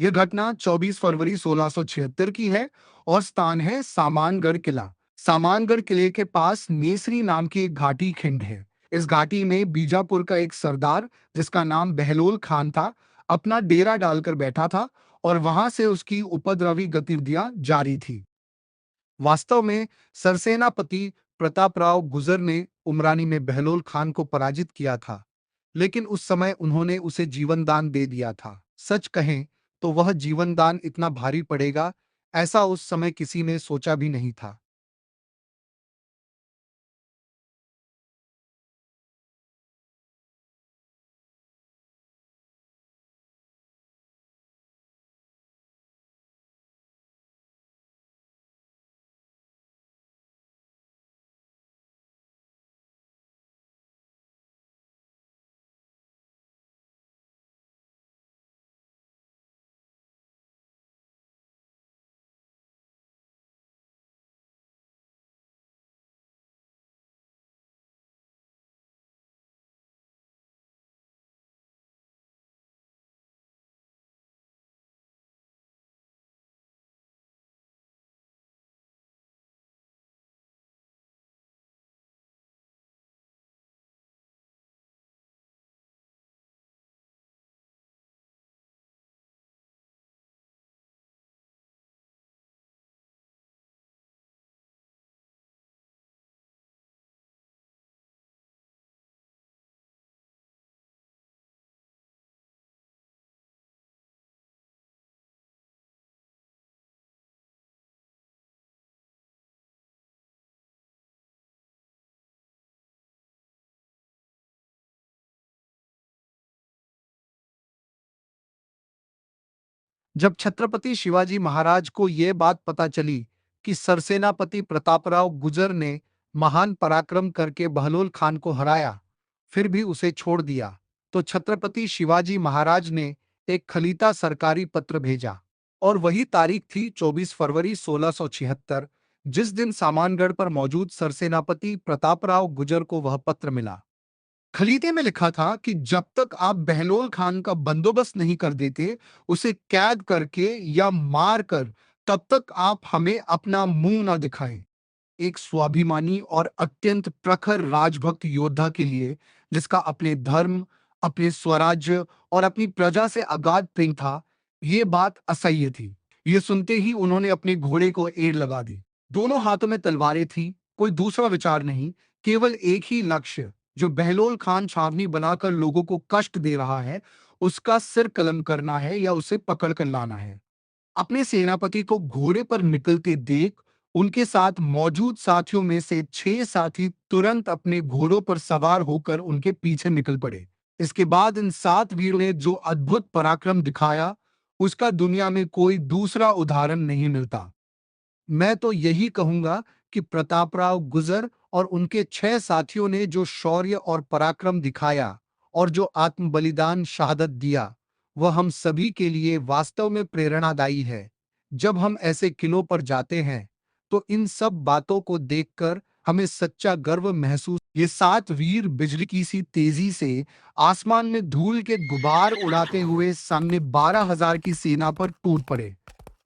यह घटना 24 फरवरी 1676 की है और स्थान है सामानगढ़ किला। सामानगढ़ किले के पास नेसरी नाम की एक घाटी खिंड है। इस घाटी में बीजापुर का एक सरदार, जिसका नाम बहलोल खान था, अपना डेरा डालकर बैठा था और वहां से उसकी उपद्रवी गतिविधियां जारी थी। वास्तव में सरसेनापति प्रतापराव गुजर ने उमरानी में बहलोल खान को पराजित किया था, लेकिन उस समय उन्होंने उसे जीवन दान दे दिया था। सच कहें तो वह जीवन दान इतना भारी पड़ेगा, ऐसा उस समय किसी ने सोचा भी नहीं था। जब छत्रपति शिवाजी महाराज को यह बात पता चली कि सरसेनापति प्रतापराव गुजर ने महान पराक्रम करके बहलोल खान को हराया, फिर भी उसे छोड़ दिया, तो छत्रपति शिवाजी महाराज ने एक खलीता सरकारी पत्र भेजा। और वही तारीख थी 24 फरवरी 1676, जिस दिन सामानगढ़ पर मौजूद सरसेनापति प्रतापराव गुजर को वह पत्र मिला। खलीते में लिखा था कि जब तक आप बहलोल खान का बंदोबस्त नहीं कर देते, उसे कैद करके या मार कर, तब तक आप हमें अपना मुंह न दिखाएं। एक स्वाभिमानी और अत्यंत प्रखर राजभक्त योद्धा के लिए, जिसका अपने धर्म, अपने स्वराज्य और अपनी प्रजा से अगाध प्रेम था, ये बात असह्य थी। ये सुनते ही उन्होंने अपने घोड़े को एड़ लगा दी। दोनों हाथों में तलवारें थी, कोई दूसरा विचार नहीं, केवल एक ही लक्ष्य, जो बहलोल खान छावनी बनाकर लोगों को कष्ट दे रहा है, उसका सिर कलम करना है या उसे पकड़ कर लाना है। अपने सेनापति को घोड़े पर निकलते देख उनके साथ मौजूद साथियों में से 6 साथी तुरंत अपने घोड़ों पर सवार होकर उनके पीछे निकल पड़े। इसके बाद इन 7 वीरों ने जो अद्भुत पराक्रम दिखाया, उसका दुनिया में कोई दूसरा उदाहरण नहीं मिलता। मैं तो यही कहूंगा कि प्रतापराव गुजर और उनके 6 साथियों ने जो शौर्य और पराक्रम दिखाया और जो आत्म बलिदान शहादत दिया, वह हम सभी के लिए वास्तव में प्रेरणादायी है। जब हम ऐसे किलों पर जाते हैं, तो इन सब बातों को देखकर हमें सच्चा गर्व महसूस। ये 7 वीर बिजली की सी तेजी से आसमान में धूल के गुबार उड़ाते हुए सामने 12,000 की सेना पर टूट पड़े।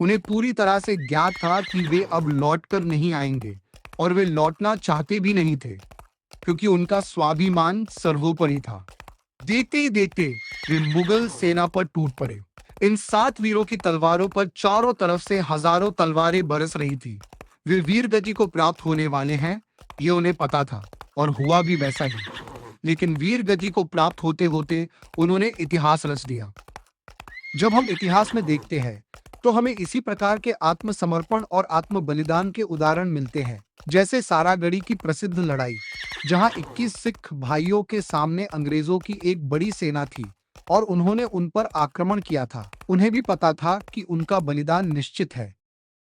उन्हें पूरी तरह से ज्ञात था कि वे अब लौटकर नहीं आएंगे, और वे लौटना चाहते भी नहीं थे, क्योंकि उनका स्वाभिमान सर्वोपरि था। देखते ही देखते वे मुगल सेना पर टूट पड़े। इन 7 वीरों की तलवारों पर चारों तरफ से हजारों तलवारें बरस रही थी। वे वीर गति को प्राप्त होने वाले हैं, ये उन्हें पता था, और हुआ भी वैसा ही। लेकिन वीर गति को प्राप्त होते होते उन्होंने इतिहास रच दिया। जब हम इतिहास में देखते हैं, तो हमें इसी प्रकार के आत्मसमर्पण और आत्म बलिदान के उदाहरण मिलते हैं, जैसे सारागढ़ी की प्रसिद्ध लड़ाई, जहां 21 सिख भाइयों के सामने अंग्रेजों की एक बड़ी सेना थी और उन्होंने उन पर आक्रमण किया था। उन्हें भी पता था कि उनका बलिदान निश्चित है।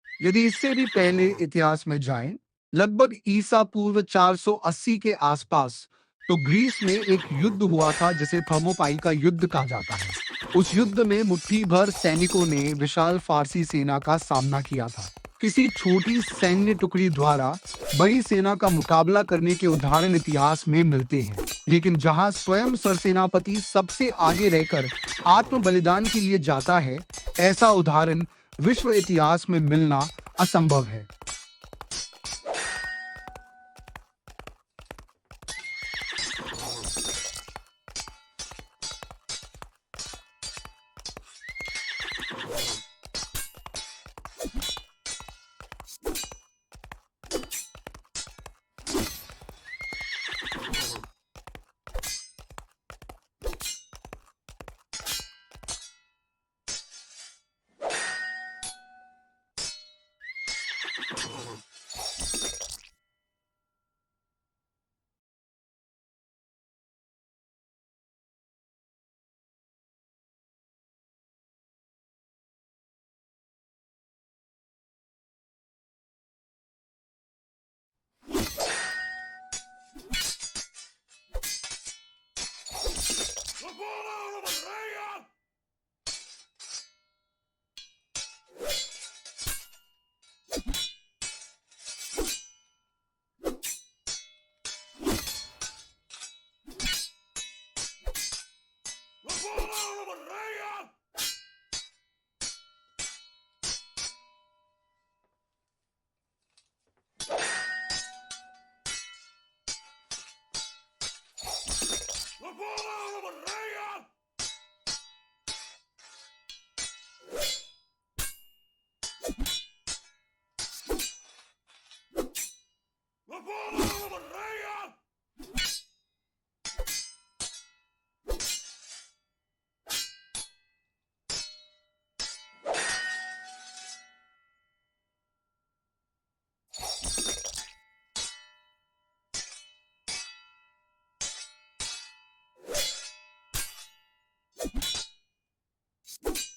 यदि इससे भी पहले इतिहास में जाएं, लगभग ईसा पूर्व 480 के आसपास, तो ग्रीस में एक युद्ध हुआ था जिसे थर्मोपाई का युद्ध कहा जाता है। उस युद्ध में मुट्ठी भर सैनिकों ने विशाल फारसी सेना का सामना किया था। किसी छोटी सैन्य टुकड़ी द्वारा बड़ी सेना का मुकाबला करने के उदाहरण इतिहास में मिलते हैं, लेकिन जहां स्वयं सरसेनापति सबसे आगे रहकर आत्म बलिदान के लिए जाता है, ऐसा उदाहरण विश्व इतिहास में मिलना असंभव है।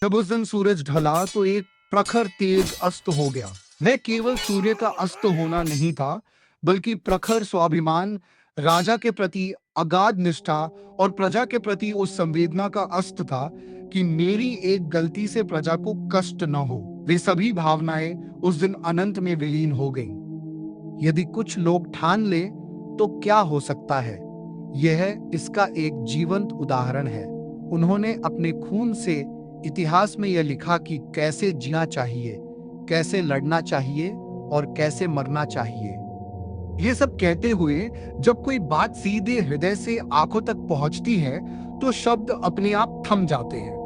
जब उस दिन सूरज ढला तो एक प्रखर तेज अस्त हो गया। वह केवल सूर्य का अस्त होना नहीं था, बल्कि प्रखर स्वाभिमान, राजा के प्रति अगाध निष्ठा और प्रजा के प्रति उस संवेदना का अस्त था कि मेरी एक गलती से प्रजा को कष्ट न हो। वे सभी भावनाएं उस दिन अनंत में विलीन हो गईं। यदि कुछ लोग ठान ले तो क्या हो सकता है, यह इसका एक जीवंत उदाहरण है। उन्होंने अपने खून से इतिहास में यह लिखा कि कैसे जीना चाहिए, कैसे लड़ना चाहिए और कैसे मरना चाहिए। ये सब कहते हुए जब कोई बात सीधे हृदय से आंखों तक पहुंचती है तो शब्द अपने आप थम जाते हैं।